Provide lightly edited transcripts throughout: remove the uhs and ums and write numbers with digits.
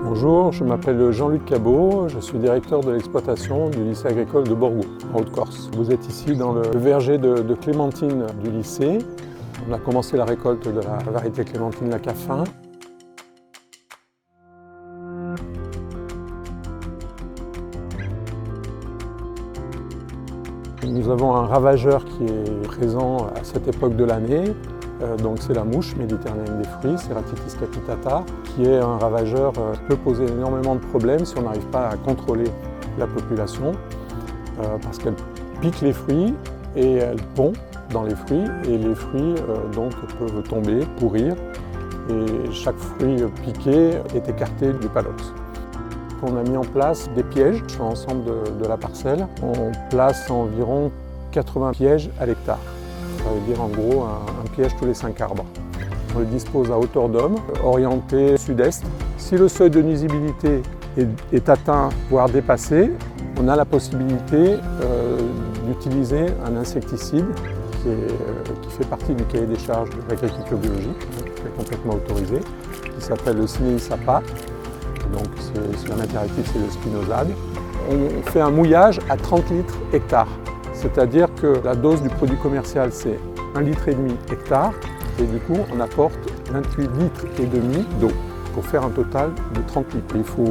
Bonjour, je m'appelle Jean-Luc Cabot, je suis directeur de l'exploitation du lycée agricole de Borgo, en Haute-Corse. Vous êtes ici dans le verger de clémentine du lycée. On a commencé la récolte de la variété clémentine la Caffin. Nous avons un ravageur qui est présent à cette époque de l'année. Donc c'est la mouche méditerranéenne des fruits, Ceratitis capitata, qui est un ravageur qui peut poser énormément de problèmes si on n'arrive pas à contrôler la population, parce qu'elle pique les fruits et elle pond dans les fruits, et les fruits donc peuvent tomber, pourrir, et chaque fruit piqué est écarté du palox. On a mis en place des pièges sur l'ensemble de la parcelle. On place environ 80 pièges à l'hectare. Ça veut dire en gros un piège tous les 5 arbres. On le dispose à hauteur d'homme, orienté sud-est. Si le seuil de nuisibilité est atteint, voire dépassé, on a la possibilité d'utiliser un insecticide qui fait partie du cahier des charges de l'agriculture biologique, qui est complètement autorisé, qui s'appelle le Cineis APA. Donc la matière active, c'est le spinosade. On fait un mouillage à 30 litres hectare. C'est-à-dire que la dose du produit commercial, c'est 1,5 litre hectare, et du coup, on apporte 28 litres et demi d'eau pour faire un total de 30 litres. Il faut,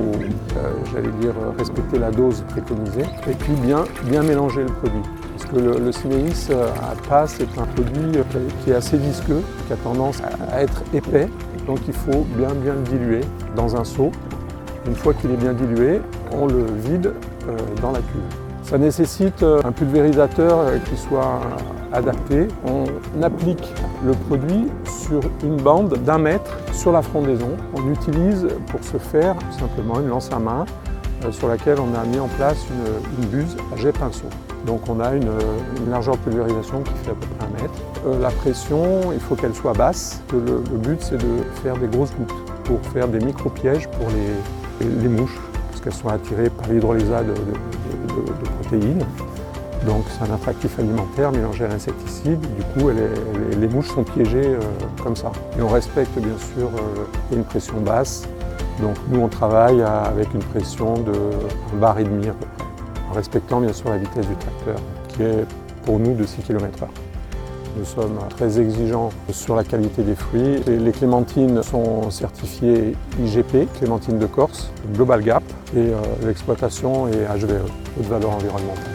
j'allais dire, respecter la dose préconisée et puis bien mélanger le produit. Parce que le Cineis APA, c'est un produit qui est assez visqueux, qui a tendance à être épais, donc il faut bien le diluer dans un seau. Une fois qu'il est bien dilué, on le vide dans la cuve. Ça nécessite un pulvérisateur qui soit adapté. On applique le produit sur une bande d'1 mètre sur la frondaison. On utilise pour ce faire tout simplement une lance à main sur laquelle on a mis en place une buse à jet pinceau. Donc on a une largeur de pulvérisation qui fait à peu près 1 mètre. La pression, il faut qu'elle soit basse. Le but, c'est de faire des grosses gouttes pour faire des micro-pièges pour les mouches, parce qu'elles sont attirées par l'hydrolysate de protéines. Donc c'est un attractif alimentaire mélangé à l'insecticide. Du coup, les mouches sont piégées comme ça. Et on respecte bien sûr une pression basse. Donc nous, on travaille avec une pression de 1,5 bar à peu près, en respectant bien sûr la vitesse du tracteur, qui est pour nous de 6 km/h. Nous sommes très exigeants sur la qualité des fruits. Les clémentines sont certifiées IGP, Clémentine de Corse, Global Gap, et l'exploitation est HVE, haute valeur environnementale.